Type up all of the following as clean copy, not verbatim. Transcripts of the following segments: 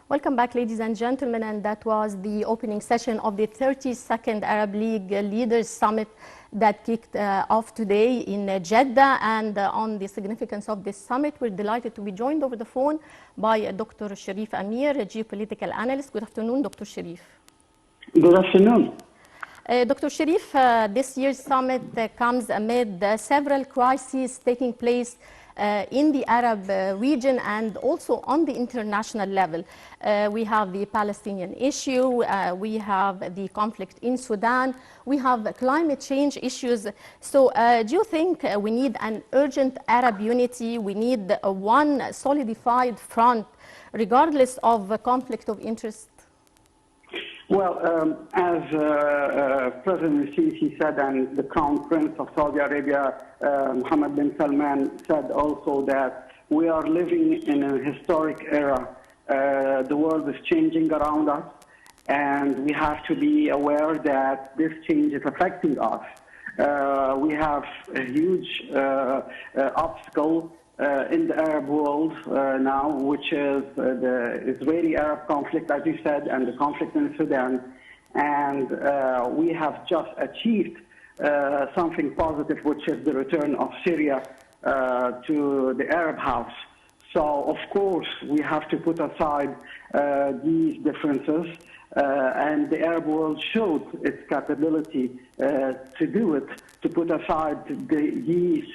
Welcome back, ladies and gentlemen, and that was the opening session of the 32nd Arab League Leaders Summit that kicked off today in Jeddah. And on the significance of this summit, we're delighted to be joined over the phone by Dr. Sherif Amir, a geopolitical analyst. Good afternoon, Dr. Sherif. Good afternoon. Dr. Sherif, this year's summit comes amid several crises taking place in the Arab region and also on the international level. We have the Palestinian issue, we have the conflict in Sudan, we have climate change issues. So do you think we need an urgent Arab unity? We need one solidified front regardless of conflict of interest? Well, as President Sisi said, and the Crown Prince of Saudi Arabia, Mohammed bin Salman, said also that we are living in a historic era. The world is changing around us, and we have to be aware that this change is affecting us. We have a huge obstacle in the Arab world now, which is the Israeli-Arab conflict, as you said, and the conflict in Sudan. And we have just achieved something positive, which is the return of Syria to the Arab house. So, of course, we have to put aside these differences. And the Arab world showed its capability to do it, to put aside these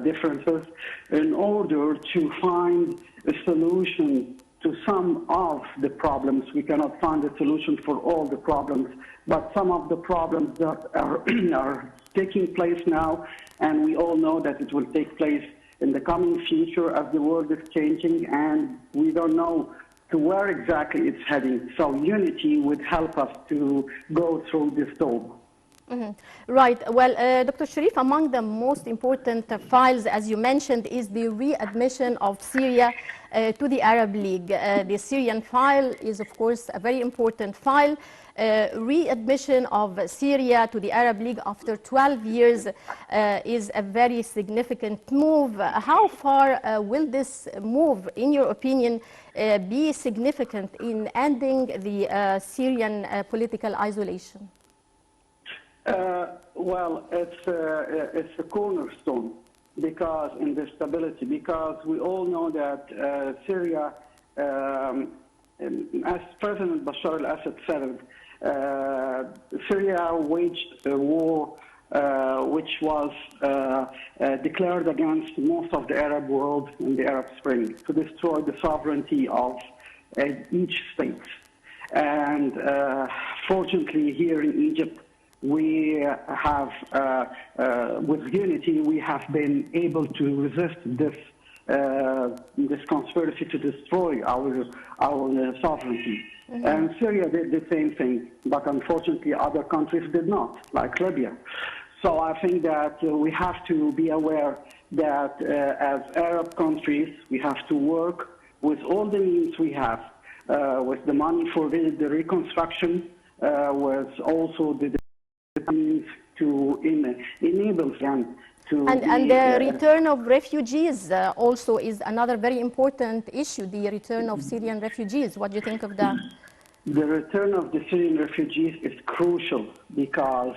differences in order to find a solution to some of the problems. We cannot find a solution for all the problems, but some of the problems that are taking place now, and we all know that it will take place in the coming future as the world is changing, and we don't know to where exactly it's heading. So unity would help us to go through this storm. Right. Well, Dr. Sherif, among the most important files, as you mentioned, is the readmission of Syria to the Arab League. The Syrian file is, of course, a very important file. Readmission of Syria to the Arab League after 12 years is a very significant move. How far will this move, in your opinion, be significant in ending the Syrian political isolation? Well, it's a cornerstone because in the stability, because we all know that Syria, as President Bashar al-Assad said, Syria waged a war which was declared against most of the Arab world in the Arab Spring to destroy the sovereignty of each state. And fortunately, here in Egypt, we have, with unity, we have been able to resist this conspiracy to destroy our sovereignty. And Syria did the same thing, but unfortunately other countries did not, like Libya. So I think that we have to be aware that as Arab countries, we have to work with all the means we have, with the money for the reconstruction, with also the means to enable them to and the return of refugees also is another very important issue, the return of Syrian refugees. What do you think of that? The return of the Syrian refugees is crucial because,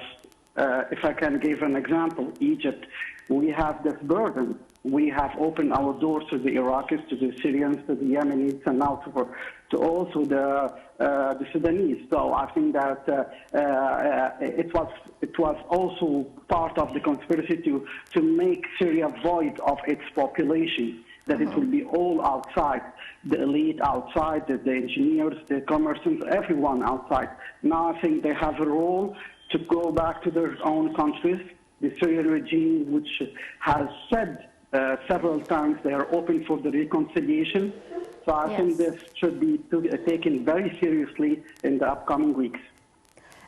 if I can give an example, Egypt, we have this burden. We have opened our doors to the Iraqis, to the Syrians, to the Yemenis, and now to also the Sudanese. So I think that it was also part of the conspiracy to make Syria void of its population, that it will be all outside, the elite outside, the engineers, the commerciants, everyone outside. Now I think they have a role to go back to their own countries. The Syrian regime, which has said several times they are open for the reconciliation. So I think this should be taken very seriously in the upcoming weeks.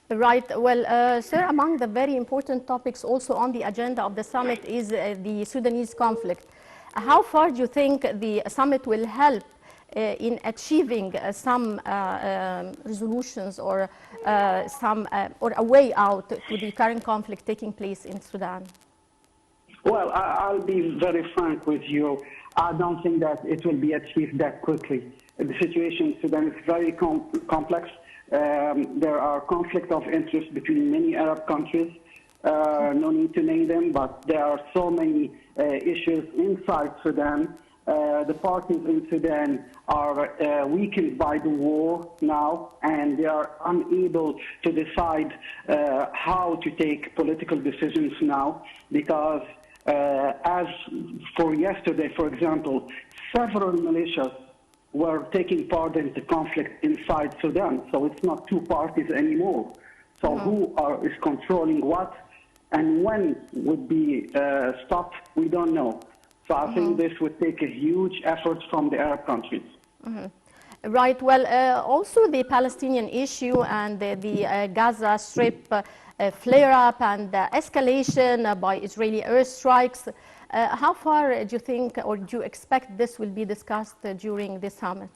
Right. Well, sir, among the very important topics also on the agenda of the summit is the Sudanese conflict. How far do you think the summit will help in achieving some resolutions or or a way out to the current conflict taking place in Sudan? Well, I'll be very frank with you. I don't think that it will be achieved that quickly. the situation in Sudan is very complex. There are conflicts of interest between many Arab countries. No need to name them, but there are so many issues inside Sudan. The parties in Sudan are weakened by the war now, and they are unable to decide how to take political decisions now, because as for yesterday, for example, several militias were taking part in the conflict inside Sudan. So it's not two parties anymore. So who is controlling what and when would be stopped, we don't know. So I think this would take a huge effort from the Arab countries. Right. Well, also the Palestinian issue and the Gaza Strip flare-up and escalation by Israeli airstrikes. How far do you think, or do you expect this will be discussed during the summit?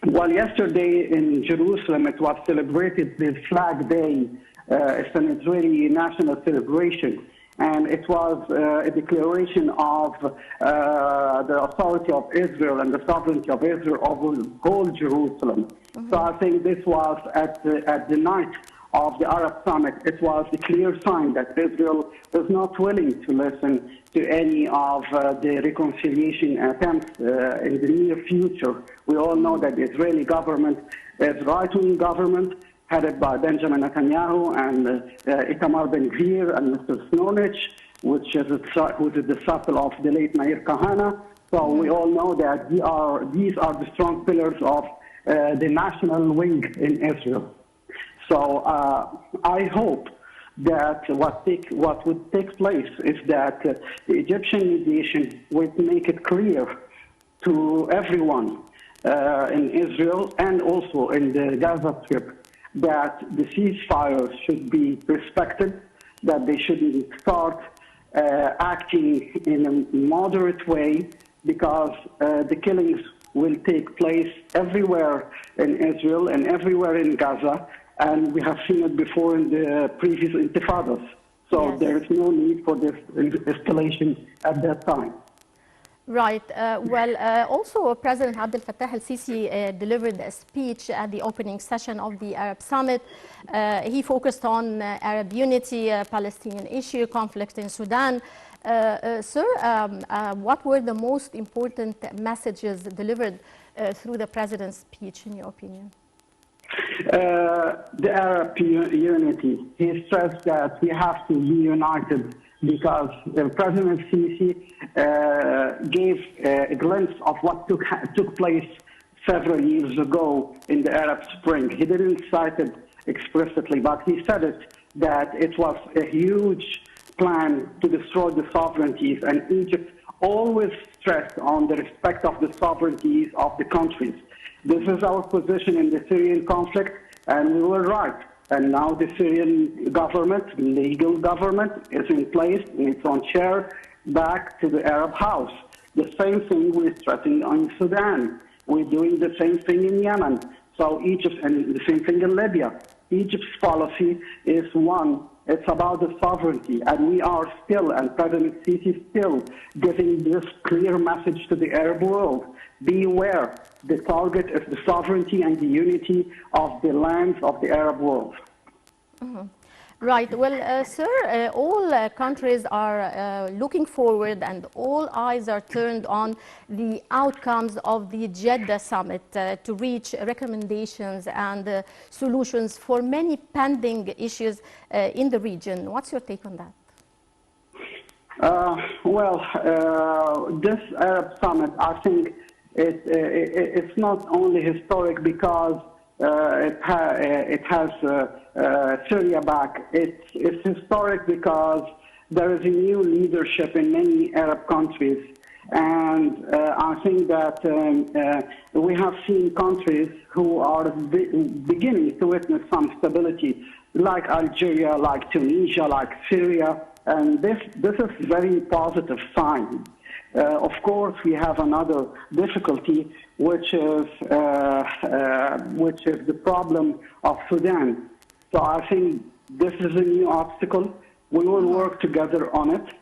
Well, yesterday in Jerusalem, it was celebrated the Flag Day. It's an Israeli national celebration. And it was a declaration of the authority of Israel and the sovereignty of Israel over whole Jerusalem. So I think this was at the night of the Arab summit. It was a clear sign that Israel is not willing to listen to any of the reconciliation attempts in the near future. We all know that the Israeli government is right-wing government, headed by Benjamin Netanyahu and Itamar Ben-Gvir and Mr. Snonich, who is a disciple of the late Meir Kahane. So we all know that these are the strong pillars of the national wing in Israel. So I hope that what would take place is that the Egyptian mediation would make it clear to everyone in Israel and also in the Gaza Strip that the ceasefires should be respected, that they shouldn't start acting in a moderate way, because the killings will take place everywhere in Israel and everywhere in Gaza, and we have seen it before in the previous intifadas. So there is no need for this escalation at that time. Right. Also, President Abdel Fattah el-Sisi delivered a speech at the opening session of the Arab Summit. He focused on Arab unity, Palestinian issue, conflict in Sudan. Sir, what were the most important messages delivered through the President's speech, in your opinion? The Arab unity. He stressed that we have to be united, because President Sisi gave a glimpse of what took place several years ago in the Arab Spring. He didn't cite it explicitly, but he said it, that it was a huge plan to destroy the sovereignties, and Egypt always stressed on the respect of the sovereignties of the countries. This is our position in the Syrian conflict, and we were right. And now the Syrian government, legal government, is in place in its own chair, back to the Arab house. The same thing we're stressing on Sudan. We're doing the same thing in Yemen. So Egypt, and the same thing in Libya. Egypt's policy is one. It's about the sovereignty, and we are still, and President Sisi still, giving this clear message to the Arab world. Beware, the target is the sovereignty and the unity of the lands of the Arab world. Right. Well, sir, all countries are looking forward, and all eyes are turned on the outcomes of the Jeddah summit to reach recommendations and solutions for many pending issues in the region. What's your take on that? This Arab summit, I think it's not only historic because it has Syria back. It's historic because there is a new leadership in many Arab countries, and I think that we have seen countries who are beginning to witness some stability, like Algeria, like Tunisia, like Syria, and this is very positive sign. Of course, we have another difficulty, which is the problem of Sudan. So I think this is a new obstacle. We will work together on it.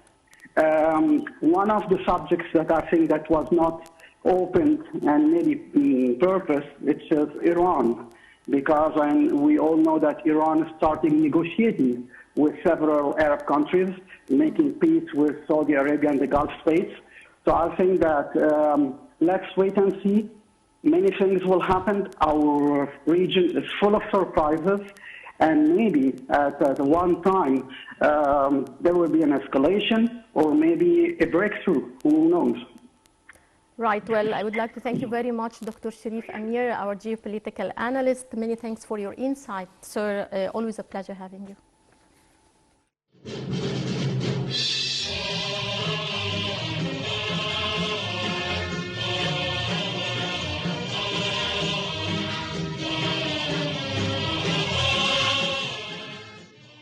One of the subjects that I think that was not opened and maybe purpose, it's Iran. Because we all know that Iran is starting negotiating with several Arab countries, making peace with Saudi Arabia and the Gulf states. So I think that let's wait and see. Many things will happen. Our region is full of surprises, and maybe at one time there will be an escalation or maybe a breakthrough. Who knows? Right. Well, I would like to thank you very much, Dr. Sherif Amir, our geopolitical analyst. Many thanks for your insight, sir. Always a pleasure having you.